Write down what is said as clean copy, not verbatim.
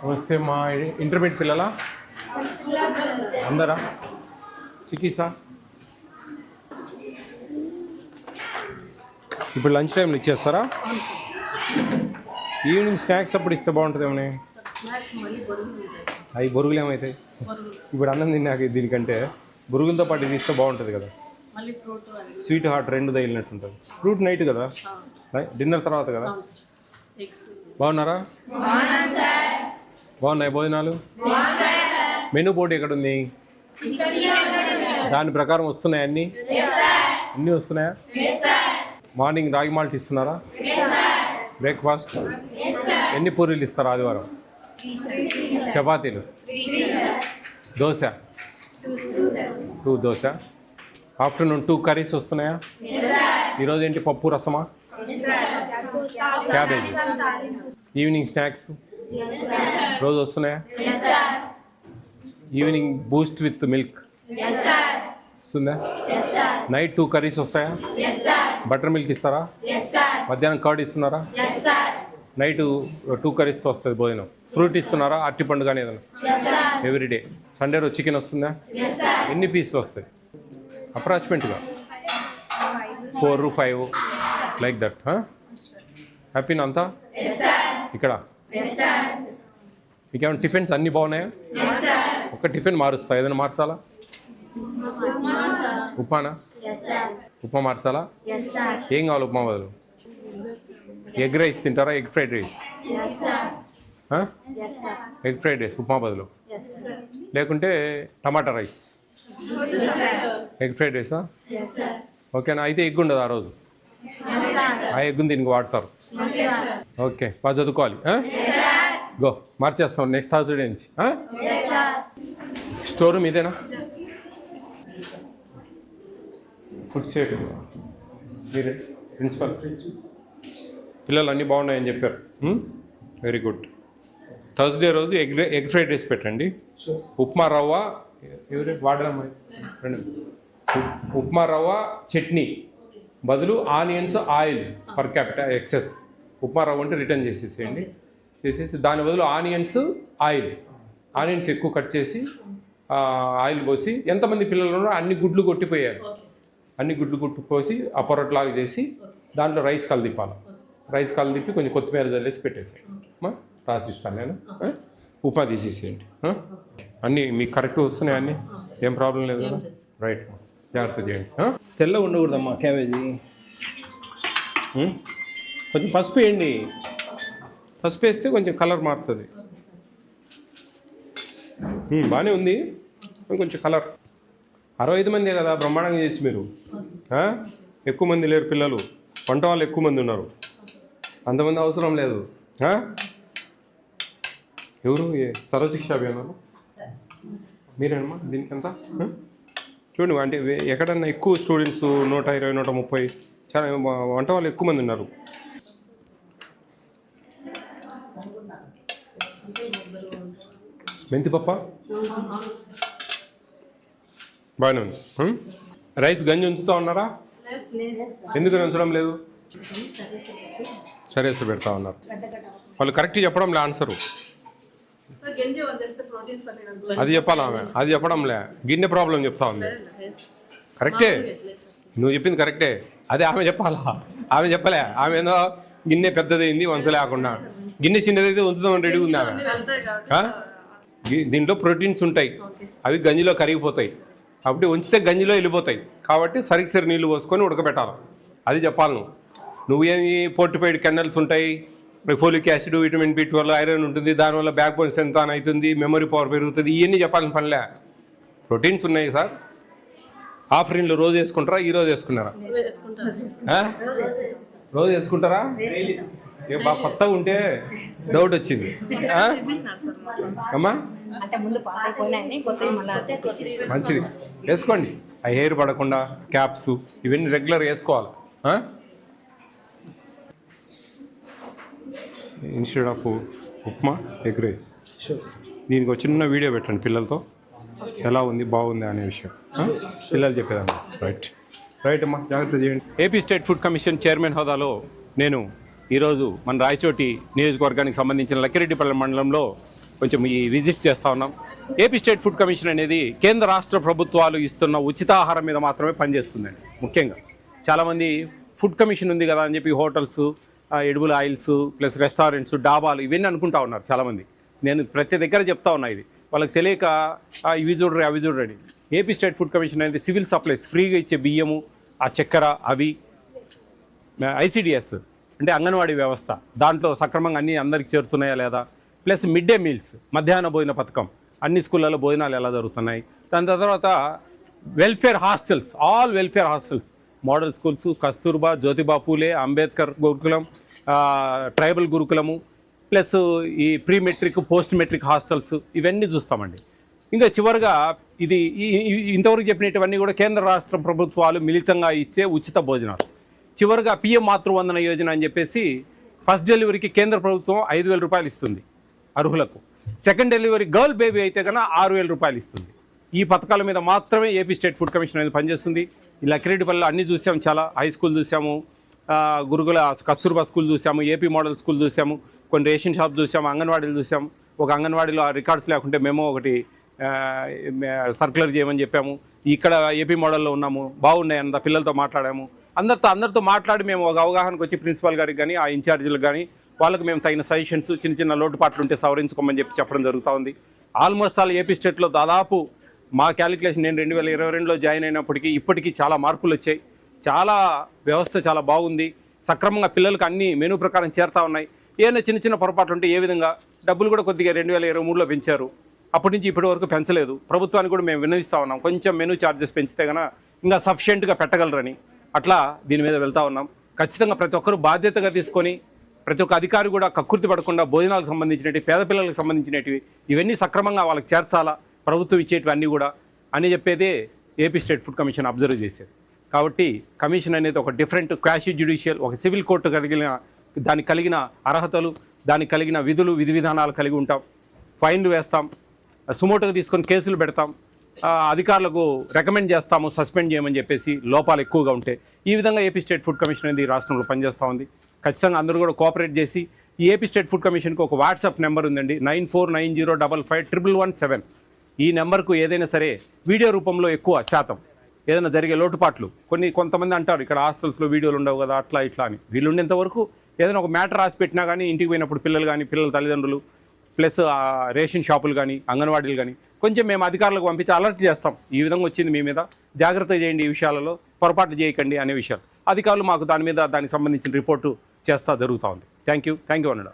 నమస్తే మా ఇంటర్మీడియట్ పిల్లలా అందరా చికిత్స ఇప్పుడు లంచ్ టైంలో ఇచ్చేస్తారా? ఈవినింగ్ స్నాక్స్ అప్పుడు ఇస్తే బాగుంటుంది ఏమని? అవి బొరుగులు ఏమవుతాయి? ఇప్పుడు అన్నం తిన్నాక దీనికంటే బొరుగులతో పాటు ఇది ఇస్తే బాగుంటుంది కదా. స్వీట్ హాట్ రెండు తగిలినట్టు ఉంటుంది. ఫ్రూట్ నైట్ కదా, డిన్నర్ తర్వాత కదా. బాగున్నారా? బాగున్నాయి భోజనాలు? మెనూ బోర్డు ఎక్కడుంది? దాని ప్రకారం వస్తున్నాయి అన్నీ? అన్నీ వస్తున్నాయా? మార్నింగ్ రాగి మాల్ట్ ఇస్తున్నారా? బ్రేక్ఫాస్ట్ ఎన్ని పూరీలు ఇస్తారు ఆదివారం? చపాతీలు? దోశ? 2 దోశ. ఆఫ్టర్నూన్ 2 కర్రీస్ వస్తున్నాయా? ఈరోజు ఏంటి, పప్పు రసమా? క్యాబేజీ. ఈవినింగ్ స్నాక్స్ రోజు వస్తున్నాయా? ఈవినింగ్ బూస్ట్ విత్ మిల్క్ వస్తుందా? నైట్ 2 కర్రీస్ వస్తాయా? బటర్ మిల్క్ ఇస్తారా? మధ్యాహ్నం కర్డ్ ఇస్తున్నారా? నైట్ 2 కర్రీస్తో వస్తుంది భోజనం. ఫ్రూట్ ఇస్తున్నారా? అరటిపండు కానీ ఏదైనా ఎవ్రీడే. సండే రోజు చికెన్ వస్తుందా? ఎన్ని పీసులు వస్తాయి అప్రాక్సిమేట్గా? 4, 5 లైక్ దట్. హ్యాపీనా అంతా ఇక్కడ? మీకేమైనా టిఫిన్స్ అన్నీ బాగున్నాయా? ఒక టిఫిన్ మారుస్తా, ఏదైనా మార్చాలా? ఉప్మానా? ఉప్మా మార్చాలా? ఏం కావాలి ఉప్మా బదులు? ఎగ్ రైస్ తింటారా? Egg fried rice? Egg fried rice upma బదులు, లేకుంటే టమాటా రైస్? ఎగ్ ఫ్రైడ్ రైసా? ఓకేనా? అయితే ఎగ్ ఉండదు ఆ రోజు, ఆ ఎగ్గుని దీనికి వాడతారు. ఓకే, బాగా చదువుకోవాలి. గో, మార్చేస్తాం నెక్స్ట్ థర్స్డే నుంచి. స్టోర్ రూమ్ ఇదేనా? ఫుడ్ సేఫ్టీ మీరే ప్రిన్సిపల్? పిల్లలు అన్నీ బాగున్నాయని చెప్పారు. Very good. థర్స్డే రోజు ఎగ్ ఫ్రైడ్ రైస్ పెట్టండి. ఉప్మా రవ్వ వాడడం, ఉప్మా రవ్వ చట్నీ బదులు onions oil per capital excess. Upma రవ్వ అంటే రిటర్న్ చేసేసేయండి. చేసేసి దాని బదులు ఆనియన్స్ ఆనియన్స్ ఎక్కువ కట్ చేసి ఆయిల్ పోసి, ఎంతమంది పిల్లలు ఉన్నారో అన్ని గుడ్లు కొట్టిపోయారు, అన్ని గుడ్లు కొట్టిపోసి ఆ పొరట్లాగా చేసి దాంట్లో రైస్ కలిదిప్పాలి. రైస్ కలిదిప్పి కొంచెం కొత్తిమీర జల్లేసి పెట్టేసేయండి. రాసిస్తాను నేను. ఉప్మా తీసేసేయండి. అన్నీ మీకు కరెక్ట్గా వస్తున్నాయి అన్నీ, ఏం ప్రాబ్లం లేదు కదా? రైట్, జాగ్రత్త చేయండి. తెల్ల ఉండకూడదమ్మా క్యాబేజీ. కొంచెం పసుపు వేయండి, పసుపు వేస్తే కొంచెం కలర్ మారుతుంది. బాగానే ఉంది, కొంచెం కలర్. 65 మందే కదా, బ్రహ్మాండంగా చేయొచ్చు మీరు. ఎక్కువ మంది లేరు పిల్లలు, వంట వాళ్ళు ఎక్కువ మంది ఉన్నారు, అంతమంది అవసరం లేదు. ఎవరు? సర్వశిక్ష అభియానాలు మీరేనమ్మా దీనికంతా? చూడండి, అంటే ఎక్కడన్నా ఎక్కువ స్టూడెంట్స్ 120, 130 చాలా వంట వాళ్ళు ఎక్కువ మంది ఉన్నారు. మెంతిపప్ప బాగానే ఉంది. రైస్ గంజి ఉంచుతూ ఉన్నారా? ఎందుకు ఉంచడం లేదు? సరేసి పెడతా ఉన్నారు వాళ్ళు. కరెక్ట్ చెప్పడంలే ఆన్సరు. అది చెప్పాలా ఆమె? అది చెప్పడంలే, గిన్నె ప్రాబ్లం చెప్తా ఉంది. కరెక్టే, నువ్వు చెప్పింది కరెక్టే, అదే ఆమె చెప్పాలా? ఆమె చెప్పలే. ఆమె ఏదో గిన్నె పెద్దదైంది వంచలేకుండా, గిన్నె చిన్నదైతే ఉంచుదామని రెడీ ఉంది ఆమె. దీంట్లో ప్రోటీన్స్ ఉంటాయి, అవి గంజిలో కరిగిపోతాయి, అప్పుడు ఉంచితే గంజిలో వెళ్ళిపోతాయి. కాబట్టి సరిగ్గా నీళ్ళు పోసుకొని ఉడకబెట్టాలి. అది చెప్పాలి నువ్వేమి. ఫోర్టిఫైడ్ కెనల్స్ ఉంటాయి, folic acid, vitamin B12, iron ఉంటుంది, దానివల్ల బ్యాక్ బోన్ స్ట్రెంత్ అవుతుంది, మెమరీ పవర్ పెరుగుతుంది, ఇవన్నీ చెప్పాలని పనిలే. ప్రోటీన్స్ ఉన్నాయి సార్. ఆఫ్రిన్లు రోజు వేసుకుంటారా? ఈరోజు వేసుకున్నారా? రోజు వేసుకుంటారా? బాగా కొత్తగా ఉంటే డౌట్ వచ్చింది అమ్మా. మంచిది, వేసుకోండి. ఆ హెయిర్ పడకుండా క్యాప్స్ ఇవన్నీ రెగ్యులర్ వేసుకోవాలి. Instead of upma egg rice. దీనికి ఒక చిన్న వీడియో పెట్టండి పిల్లలతో, ఎలా ఉంది బాగుంది అనే విషయం పిల్లలు చెప్పేదాన్ని. రైట్ అమ్మా, జాగ్రత్త చేయండి. AP state food commission chairman హోదాలో నేను ఈరోజు మన రాయచోటి నియోజకవర్గానికి సంబంధించిన లక్కిరెడ్డిపల్లి మండలంలో కొంచెం ఈ విజిట్స్ చేస్తూ ఉన్నాం. ఏపీ స్టేట్ ఫుడ్ కమిషన్ అనేది కేంద్ర రాష్ట్ర ప్రభుత్వాలు ఇస్తున్న ఉచితాహారం మీద మాత్రమే పనిచేస్తుందండి. ముఖ్యంగా చాలామంది ఫుడ్ కమిషన్ ఉంది కదా అని చెప్పి hotels, edible oils plus restaurants, డాబాలు ఇవన్నీ అనుకుంటా ఉన్నారు చాలామంది. నేను ప్రతి దగ్గర చెప్తా ఉన్నా, ఇది వాళ్ళకి తెలియక ఇవి చూడరు అవి చూడరని. ఏపీ స్టేట్ ఫుడ్ కమిషన్ అనేది సివిల్ సప్లైస్ ఫ్రీగా ఇచ్చే బియ్యము, ఆ చక్కెర, అవి ఐసిడిఎస్ అంటే అంగన్వాడీ వ్యవస్థ, దాంట్లో సక్రమంగా అన్నీ అందరికి చేరుతున్నాయా లేదా, ప్లస్ మిడ్ డే మీల్స్ మధ్యాహ్న భోజన పథకం, అన్ని స్కూళ్ళలో భోజనాలు ఎలా జరుగుతున్నాయి. దాని తర్వాత welfare hostels, all welfare hostels, model schools, Kasturba, Jyotiba Phule, Ambedkar గురుకులం, ట్రైబల్ గురుకులము, ప్లస్ ఈ pre matric post matric hostels, ఇవన్నీ చూస్తామండి. ఇంకా చివరిగా ఇది ఇంతవరకు చెప్పినటువన్నీ కూడా కేంద్ర రాష్ట్ర ప్రభుత్వాలు మిళితంగా ఇచ్చే ఉచిత భోజనాలు. చివరిగా పిఎం మాతృవందన యోజన అని చెప్పేసి ఫస్ట్ డెలివరీకి కేంద్ర ప్రభుత్వం 5,000 రూపాయలు ఇస్తుంది అర్హులకు. సెకండ్ డెలివరీ గర్ల్ బేబీ అయితే కన్నా 6,000 రూపాయలు ఇస్తుంది. ఈ పథకాల మీద మాత్రమే ఏపీ స్టేట్ ఫుడ్ కమిషన్ అనేది పనిచేస్తుంది. ఈ లక్కిరెడ్డిపల్లిలో అన్నీ చూసాము, చాలా హై స్కూల్ చూసాము, గురుకుల కస్తూర్బా స్కూల్ చూసాము, ఏపీ మోడల్ స్కూల్ చూసాము, కొన్ని రేషన్ షాప్ చూసాము, అంగన్వాడీలు చూసాము. ఒక అంగన్వాడీలో ఆ రికార్డ్స్ లేకుంటే మేము ఒకటి సర్క్యులర్ చేయమని చెప్పాము. ఇక్కడ ఏపీ మోడల్లో ఉన్నాము, బాగున్నాయి అంత పిల్లలతో మాట్లాడాము. అందరితో మాట్లాడి మేము ఒక అవగాహనకు వచ్చి ప్రిన్సిపాల్ గారికి కానీ ఆ ఇన్ఛార్జీలకు కానీ వాళ్ళకి మేము తగిన సజెషన్స్, చిన్న లోటుపాట్లు ఉంటే సవరించుకోమని చెప్పడం జరుగుతూ ఉంది. ఆల్మోస్ట్ ఆల్ ఏపీ స్టేట్లో దాదాపు మా క్యాలిక్యులేషన్, నేను 2022లో జాయిన్ అయినప్పటికీ ఇప్పటికీ చాలా మార్పులు వచ్చాయి. చాలా వ్యవస్థ చాలా బాగుంది. సక్రమంగా పిల్లలకు అన్ని మెనూ ప్రకారం చేరుతూ ఉన్నాయి. ఏదైనా చిన్న పొరపాట్లు ఉంటే ఏ విధంగా డబ్బులు కూడా కొద్దిగా 2023లో పెంచారు, అప్పటి నుంచి ఇప్పటి వరకు పెంచలేదు. ప్రభుత్వానికి కూడా మేము విన్నవిస్తూ ఉన్నాం, కొంచెం మెనూ ఛార్జెస్ పెంచితే కన్నా ఇంకా సఫిషియెంట్గా పెట్టగలరని. అట్లా దీని మీద వెళ్తూ ఉన్నాం. ఖచ్చితంగా ప్రతి ఒక్కరు బాధ్యతగా తీసుకొని, ప్రతి ఒక్క అధికారి కూడా కక్కుర్తి పడకుండా భోజనాలకు సంబంధించినవి, పేద పిల్లలకు సంబంధించినవి ఇవన్నీ సక్రమంగా వాళ్ళకి చేర్చాలా, ప్రభుత్వం ఇచ్చేటివన్నీ కూడా అని చెప్పేదే AP state food commission observe చేసేది. కాబట్టి కమిషన్ అనేది ఒక డిఫరెంట్ క్వాషీ జ్యుడిషియల్, ఒక సివిల్ కోర్టు దానికి కలిగిన అర్హతలు, దానికి కలిగిన విధులు, విధి విధానాలు కలిగి ఉంటాం. ఫైన్లు వేస్తాం, సుమోటోగా తీసుకొని కేసులు పెడతాం, అధికారులకు రికమెండ్ చేస్తాము సస్పెండ్ చేయమని చెప్పేసి లోపాలు ఎక్కువగా ఉంటే. ఈ విధంగా ఏపీ స్టేట్ ఫుడ్ కమిషన్ అనేది రాష్ట్రంలో పనిచేస్తూ ఉంది. ఖచ్చితంగా అందరూ కూడా కోఆపరేట్ చేసి, ఈ ఏపీ స్టేట్ ఫుడ్ కమిషన్కి ఒక వాట్సాప్ నెంబర్ ఉందండి, 9490555117. ఈ నెంబర్కు ఏదైనా సరే వీడియో రూపంలో ఎక్కువ శాతం ఏదైనా జరిగే లోటుపాట్లు, కొంతమంది అంటారు ఇక్కడ హాస్టల్స్లో వీడియోలు ఉండవు కదా అట్లా ఇట్లా అని. వీళ్ళు ఉండేంతవరకు ఏదైనా ఒక మ్యాటర్ రాసి పెట్టినా కానీ ఇంటికి పోయినప్పుడు పిల్లలు కానీ, పిల్లల తల్లిదండ్రులు, ప్లస్ రేషన్ షాపులు కానీ, అంగన్వాడీలు కానీ కొంచెం మేము అధికారులకు పంపించి అలర్ట్ చేస్తాం, ఈ విధంగా వచ్చింది మీ మీద, జాగ్రత్త చేయండి, ఈ విషయాలలో పొరపాటు చేయకండి అనే విషయాలు. అధికారులు మాకు దానికి సంబంధించిన రిపోర్టు చేస్తూ జరుగుతూ ఉంది. థ్యాంక్ యూ అన్నాడు.